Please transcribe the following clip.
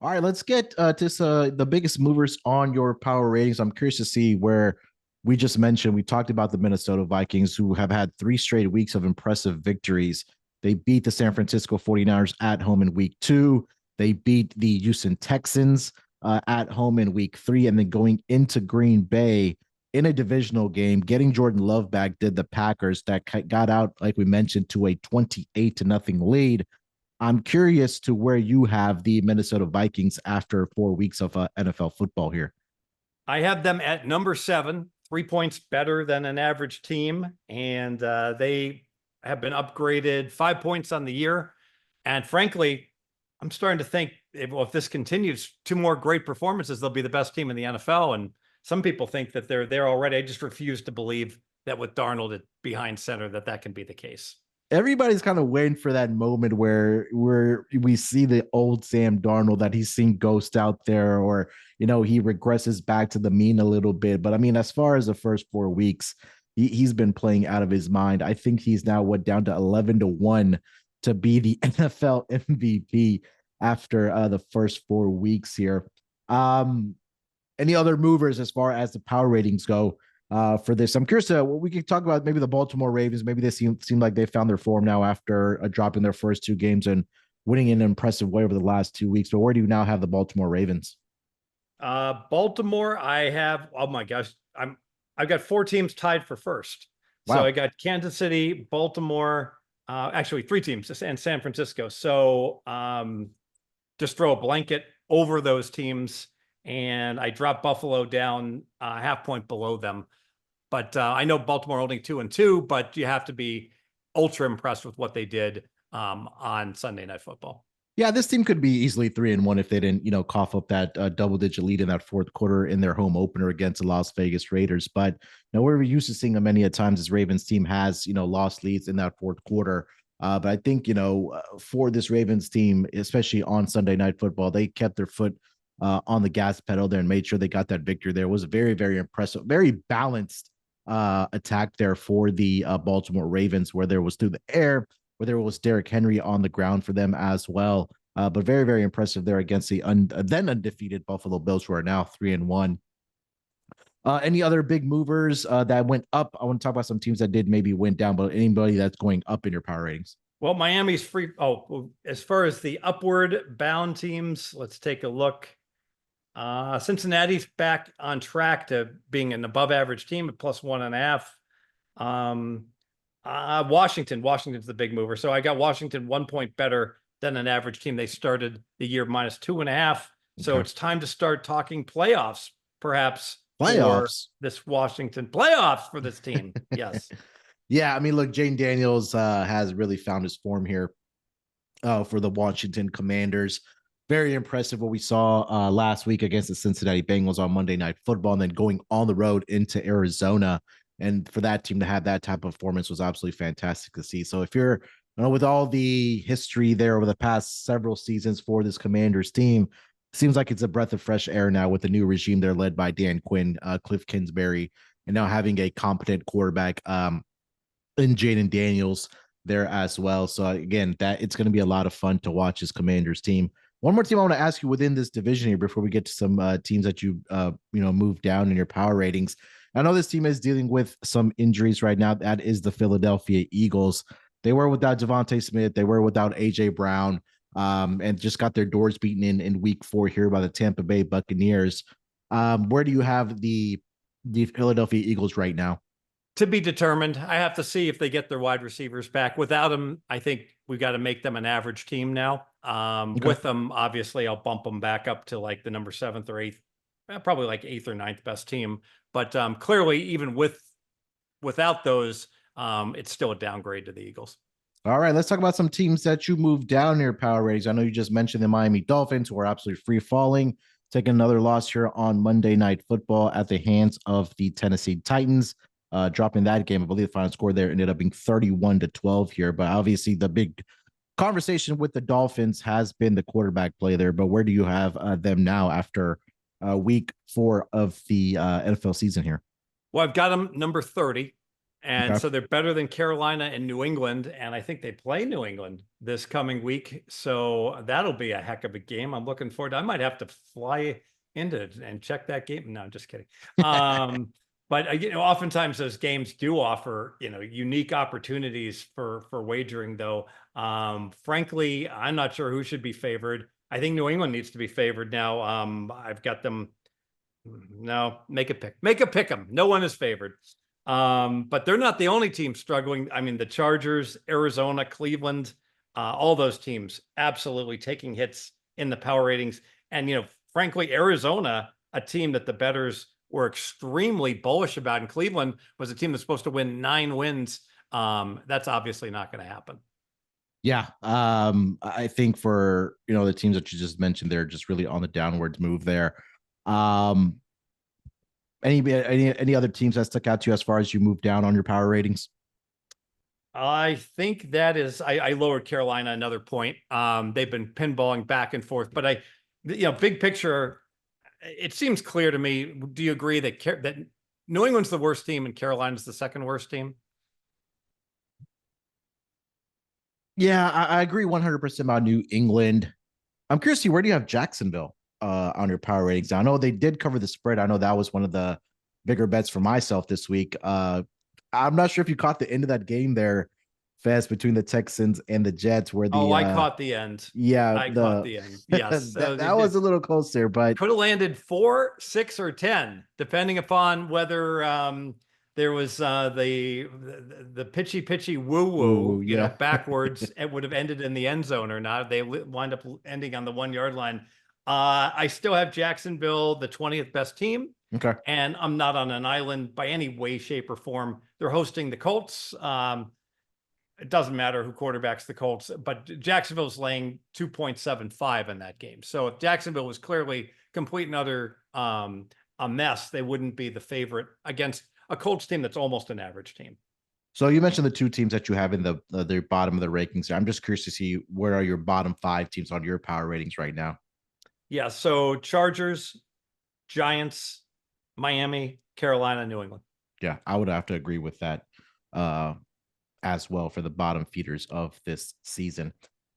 All right, let's get to the biggest movers on your power ratings. I'm curious to see where we just mentioned, we talked about the Minnesota Vikings, who have had 3 straight weeks of impressive victories. They beat the San Francisco 49ers at home in week 2. They beat the Houston Texans at home in week 3. And then going into Green Bay in a divisional game, getting Jordan Love back did the Packers that got out, like we mentioned, to a 28-0 lead. I'm curious to where you have the Minnesota Vikings after 4 weeks of NFL football here. I have them at number 7, 3 points better than an average team. And they have been upgraded 5 points on the year. And frankly, I'm starting to think if this continues, 2 more great performances, they'll be the best team in the NFL. And some people think that they're there already. I just refuse to believe that with Darnold behind center, that can be the case. Everybody's kind of waiting for that moment where we see the old Sam Darnold that he's seen ghost out there, or he regresses back to the mean a little bit. But I mean, as far as the first 4 weeks, he's been playing out of his mind. I think he's now down to 11-1 to be the NFL MVP after the first 4 weeks here. Any other movers as far as the power ratings go? For this, I'm curious what we could talk about. Maybe the Baltimore Ravens. Maybe they seem like they found their form now after dropping their first 2 games and winning in an impressive way over the last 2 weeks. But where do you now have the Baltimore Ravens? Baltimore, I have. Oh my gosh, I've got 4 teams tied for first. Wow. So I got Kansas City, Baltimore, actually 3 teams, and San Francisco. So just throw a blanket over those teams, and I dropped Buffalo down a half point below them. But I know Baltimore holding 2-2, but you have to be ultra impressed with what they did on Sunday Night Football. Yeah, this team could be easily 3-1 if they didn't, cough up that double-digit lead in that fourth quarter in their home opener against the Las Vegas Raiders. But we're used to seeing them many a times. This Ravens team has lost leads in that fourth quarter. But I think for this Ravens team, especially on Sunday Night Football, they kept their foot on the gas pedal there and made sure they got that victory there. It was a very, very impressive, very balanced attack there for the Baltimore Ravens, where there was through the air, where there was Derrick Henry on the ground for them as well. But very, very impressive there against the then undefeated Buffalo Bills, who are now 3-1. Any other big movers that went up? I want to talk about some teams that did maybe went down, but anybody that's going up in your power ratings? Well, Miami's free. Oh, as far as the upward bound teams, let's take a look. Cincinnati's back on track to being an above average team at +1.5. Washington's the big mover. So I got Washington 1 point better than an average team. They started the year -2.5. So it's time to start talking playoffs, perhaps. Playoffs. This Washington playoffs for this team. Yes. Yeah. I mean, look, Jane Daniels has really found his form here for the Washington Commanders. Very impressive what we saw last week against the Cincinnati Bengals on Monday Night Football, and then going on the road into Arizona. And for that team to have that type of performance was absolutely fantastic to see. So if you're, with all the history there over the past several seasons for this Commanders team, seems like it's a breath of fresh air now with the new regime there led by Dan Quinn, Cliff Kingsbury, and now having a competent quarterback in Jaden Daniels there as well. So again, that it's going to be a lot of fun to watch this Commanders team. One more team I want to ask you within this division here before we get to some teams that you moved down in your power ratings. I know this team is dealing with some injuries right now. That is the Philadelphia Eagles. They were without Devontae Smith. They were without A.J. Brown, and just got their doors beaten in week 4 here by the Tampa Bay Buccaneers. Where do you have the Philadelphia Eagles right now? To be determined. I have to see if they get their wide receivers back. Without them, I think we've got to make them an average team now. Okay. With them, obviously, I'll bump them back up to like the number 7th or 8th, probably like 8th or 9th best team. But clearly, even without those, it's still a downgrade to the Eagles. All right, let's talk about some teams that you moved down in your power ratings. I know you just mentioned the Miami Dolphins, who are absolutely free falling, taking another loss here on Monday Night Football at the hands of the Tennessee Titans. Dropping that game. I believe the final score there ended up being 31-12 here. But obviously the big conversation with the Dolphins has been the quarterback play there. But where do you have them now after week 4 of the NFL season here? Well, I've got them number 30. And Okay. so they're better than Carolina and New England. And I think they play New England this coming week. So that'll be a heck of a game. I'm looking forward to. I might have to fly into it and check that game. No, I'm just kidding. But oftentimes those games do offer, unique opportunities for wagering, though. Frankly, I'm not sure who should be favored. I think New England needs to be favored now. I've got them. No, make a pick. Make a pick 'em. No one is favored. But they're not the only team struggling. I mean, the Chargers, Arizona, Cleveland, all those teams absolutely taking hits in the power ratings. And, frankly, Arizona, a team that the bettors were extremely bullish about, and Cleveland was a team that's supposed to win 9 wins. That's obviously not going to happen. Yeah. I think for, the teams that you just mentioned, they're just really on the downwards move there. Um, any other teams that stuck out to you as far as you move down on your power ratings? I think that is, I lowered Carolina another point. They've been pinballing back and forth, but big picture, it seems clear to me. Do you agree that New England's the worst team and Carolina's the second worst team? Yeah, I agree 100% about New England. I'm curious to see, where do you have Jacksonville on your power ratings? I know they did cover the spread. I know that was one of the bigger bets for myself this week. I'm not sure if you caught the end of that game there, Fez, between the Texans and the Jets, where I caught the end. Yeah, I caught the end. Yes. that was a little close there, but could have landed 4, 6, or 10, depending upon whether there was the pitchy woo woo, yeah. backwards. It would have ended in the end zone or not. They wind up ending on the 1 yard line. I still have Jacksonville, the 20th best team. Okay. And I'm not on an island by any way, shape, or form. They're hosting the Colts. It doesn't matter who quarterbacks the Colts, but Jacksonville's laying 2.75 in that game. So if Jacksonville was clearly complete and utter a mess, they wouldn't be the favorite against a Colts team that's almost an average team. So you mentioned the 2 teams that you have in the bottom of the rankings. I'm just curious to see, where are your bottom 5 teams on your power ratings right now? Yeah. So Chargers, Giants, Miami, Carolina, New England. Yeah, I would have to agree with that as well for the bottom feeders of this season.